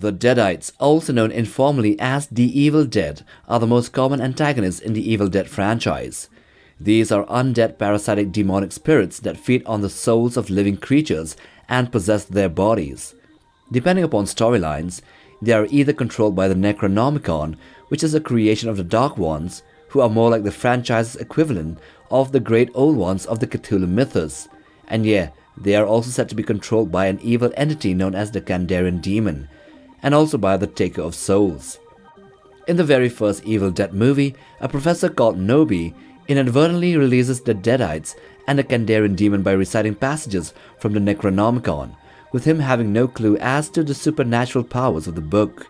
The Deadites, also known informally as the Evil Dead, are the most common antagonists in the Evil Dead franchise. These are undead parasitic demonic spirits that feed on the souls of living creatures and possess their bodies. Depending upon storylines, they are either controlled by the Necronomicon, which is a creation of the Dark Ones, who are more like the franchise's equivalent of the Great Old Ones of the Cthulhu mythos, and yeah, they are also said to be controlled by an evil entity known as the Kandarian Demon, and also by the Taker of Souls. In the very first Evil Dead movie, a professor called Nobi inadvertently releases the Deadites and the Kandarian Demon by reciting passages from the Necronomicon, with him having no clue as to the supernatural powers of the book.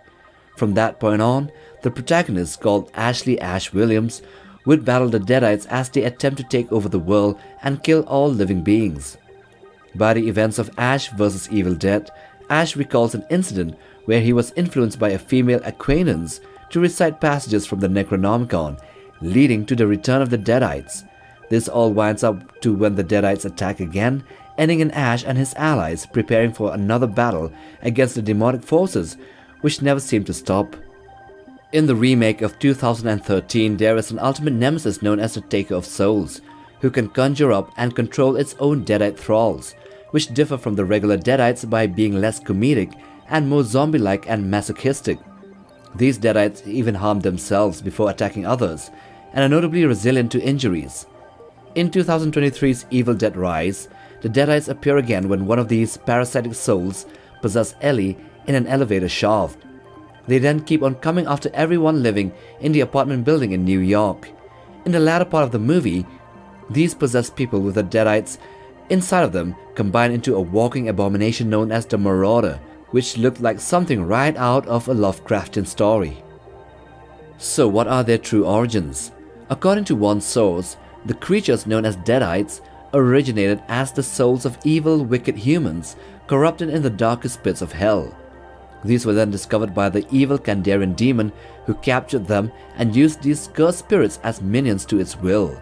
From that point on, the protagonist, called Ashley Ash Williams, would battle the Deadites as they attempt to take over the world and kill all living beings. By the events of Ash vs. Evil Dead, Ash recalls an incident where he was influenced by a female acquaintance to recite passages from the Necronomicon, leading to the return of the Deadites. This all winds up to when the Deadites attack again, ending in Ash and his allies preparing for another battle against the demonic forces, which never seem to stop. In the remake of 2013, there is an ultimate nemesis known as the Taker of Souls, who can conjure up and control its own Deadite thralls, which differ from the regular Deadites by being less comedic and more zombie-like and masochistic. These Deadites even harm themselves before attacking others, and are notably resilient to injuries. In 2023's Evil Dead Rise, the Deadites appear again when one of these parasitic souls possess Ellie in an elevator shaft. They then keep on coming after everyone living in the apartment building in New York. In the latter part of the movie, these possessed people with the Deadites inside of them combine into a walking abomination known as the Marauder, which looked like something right out of a Lovecraftian story. So what are their true origins? According to one source, the creatures known as Deadites originated as the souls of evil, wicked humans corrupted in the darkest pits of hell. These were then discovered by the evil Kandarian Demon, who captured them and used these cursed spirits as minions to its will.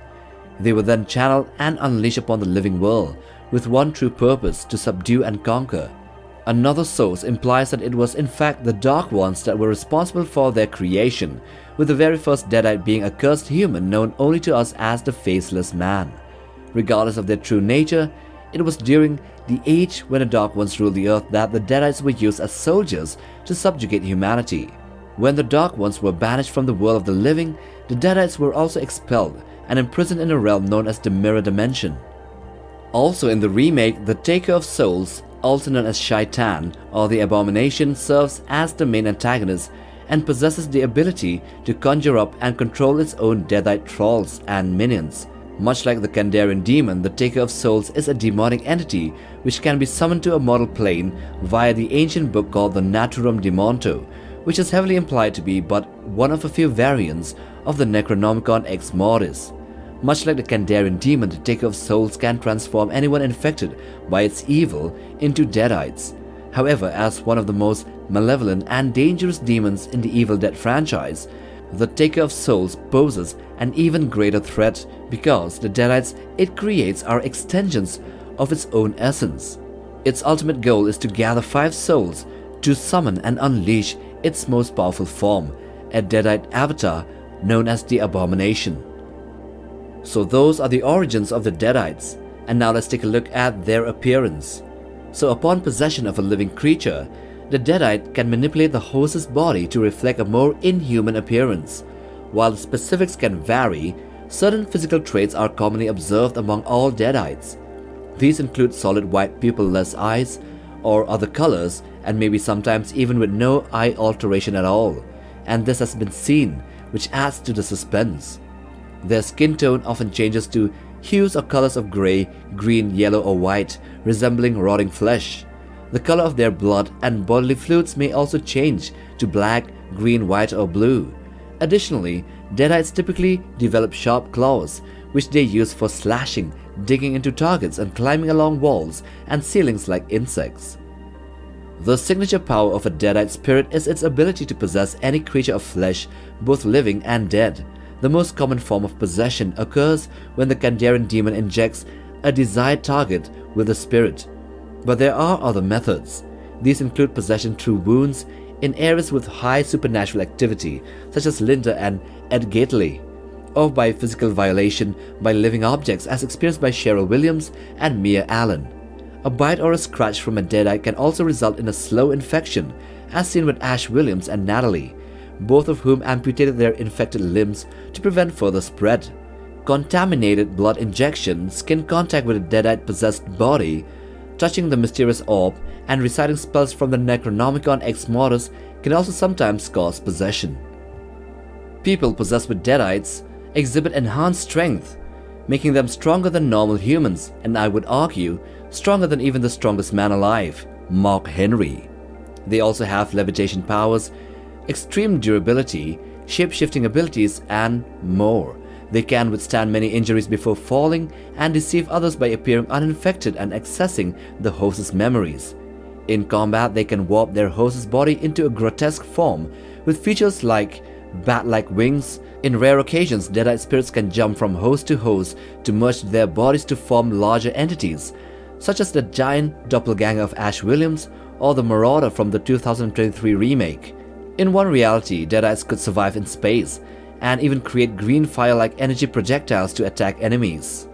They were then channeled and unleashed upon the living world, with one true purpose: to subdue and conquer. Another source implies that it was in fact the Dark Ones that were responsible for their creation, with the very first Deadite being a cursed human known only to us as the Faceless Man. Regardless of their true nature, it was during the age when the Dark Ones ruled the earth that the Deadites were used as soldiers to subjugate humanity. When the Dark Ones were banished from the world of the living, the Deadites were also expelled and imprisoned in a realm known as the Mirror Dimension. Also in the remake, the Taker of Souls, also known as Shaitan or the Abomination, serves as the main antagonist and possesses the ability to conjure up and control its own Deadite thralls and minions. Much like the Kandarian Demon, the Taker of Souls is a demonic entity which can be summoned to a mortal plane via the ancient book called the Naturum Demonto, which is heavily implied to be but one of a few variants of the Necronomicon Ex Mortis. Much like the Kandarian Demon, the Taker of Souls can transform anyone infected by its evil into Deadites. However, as one of the most malevolent and dangerous demons in the Evil Dead franchise, the Taker of Souls poses an even greater threat because the Deadites it creates are extensions of its own essence. Its ultimate goal is to gather 5 souls to summon and unleash its most powerful form, a Deadite avatar known as the Abomination. So those are the origins of the Deadites, and now let's take a look at their appearance. So upon possession of a living creature, the Deadite can manipulate the host's body to reflect a more inhuman appearance. While the specifics can vary, certain physical traits are commonly observed among all Deadites. These include solid white pupilless eyes or other colors, and maybe sometimes even with no eye alteration at all, and this has been seen, which adds to the suspense. Their skin tone often changes to hues or colors of grey, green, yellow or white, resembling rotting flesh. The color of their blood and bodily fluids may also change to black, green, white or blue. Additionally, Deadites typically develop sharp claws, which they use for slashing, digging into targets and climbing along walls and ceilings like insects. The signature power of a Deadite spirit is its ability to possess any creature of flesh, both living and dead. The most common form of possession occurs when the Kandarian Demon injects a desired target with a spirit. But there are other methods. These include possession through wounds, in areas with high supernatural activity, such as Linda and Ed Gately, or by physical violation by living objects as experienced by Cheryl Williams and Mia Allen. A bite or a scratch from a deadite can also result in a slow infection, as seen with Ash Williams and Natalie, both of whom amputated their infected limbs to prevent further spread. Contaminated blood injection, skin contact with a deadite-possessed body, touching the mysterious orb, and reciting spells from the Necronomicon Ex Mortis can also sometimes cause possession. People possessed with deadites exhibit enhanced strength, making them stronger than normal humans, and I would argue, stronger than even the strongest man alive, Mark Henry. They also have levitation powers, extreme durability, shape-shifting abilities, and more. They can withstand many injuries before falling and deceive others by appearing uninfected and accessing the host's memories. In combat, they can warp their host's body into a grotesque form with features like bat-like wings. In rare occasions, deadite spirits can jump from host to host to merge their bodies to form larger entities, such as the giant doppelganger of Ash Williams or the Marauder from the 2023 remake. In one reality, deadites could survive in space and even create green fire-like energy projectiles to attack enemies.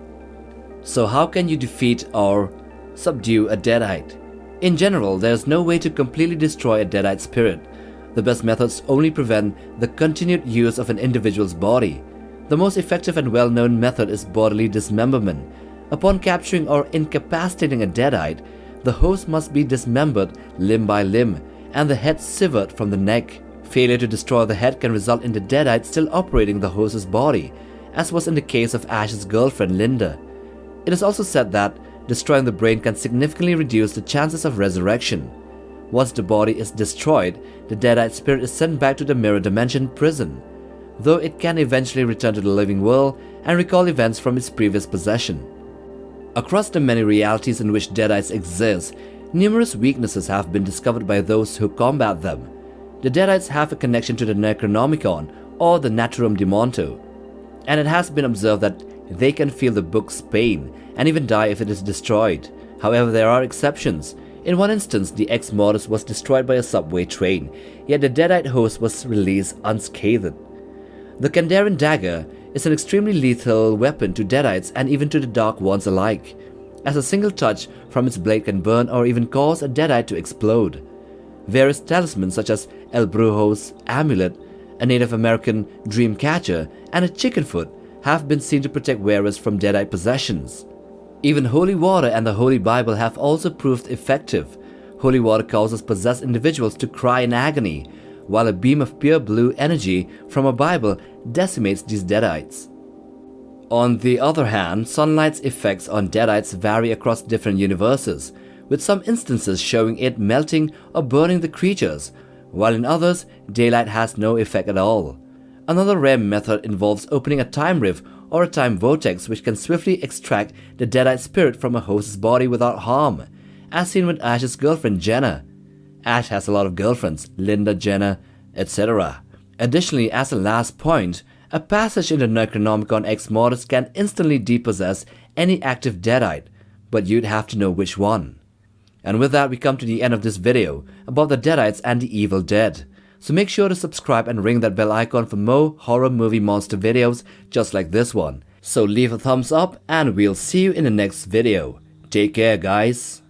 So how can you defeat or subdue a deadite? In general, there is no way to completely destroy a deadite spirit. The best methods only prevent the continued use of an individual's body. The most effective and well-known method is bodily dismemberment. Upon capturing or incapacitating a deadite, the host must be dismembered limb by limb and the head severed from the neck. Failure to destroy the head can result in the deadite still operating the host's body, as was in the case of Ash's girlfriend Linda. It is also said that destroying the brain can significantly reduce the chances of resurrection. Once the body is destroyed, the deadite spirit is sent back to the mirror dimension prison, though it can eventually return to the living world and recall events from its previous possession. Across the many realities in which deadites exist, numerous weaknesses have been discovered by those who combat them. The deadites have a connection to the Necronomicon or the Naturum Demonto, and it has been observed that they can feel the book's pain and even die if it is destroyed. However, there are exceptions. In one instance, the Ex Mortis was destroyed by a subway train, yet the deadite host was released unscathed. The Kandarian dagger is an extremely lethal weapon to deadites and even to the Dark Ones alike, as a single touch from its blade can burn or even cause a deadite to explode. Various talismans such as El Brujo's amulet, a Native American dream catcher, and a chicken foot have been seen to protect wearers from deadite possessions. Even holy water and the Holy Bible have also proved effective. Holy water causes possessed individuals to cry in agony, while a beam of pure blue energy from a Bible decimates these deadites. On the other hand, sunlight's effects on deadites vary across different universes, with some instances showing it melting or burning the creatures, while in others, daylight has no effect at all. Another rare method involves opening a time rift or a time vortex which can swiftly extract the deadite spirit from a host's body without harm, as seen with Ash's girlfriend Jenna. Ash has a lot of girlfriends, Linda, Jenna, etc. Additionally, as a last point, a passage in the Necronomicon Ex Mortis can instantly depossess any active deadite, but you'd have to know which one. And with that, we come to the end of this video about the deadites and the evil dead. So make sure to subscribe and ring that bell icon for more horror movie monster videos just like this one. So leave a thumbs up and we'll see you in the next video. Take care, guys.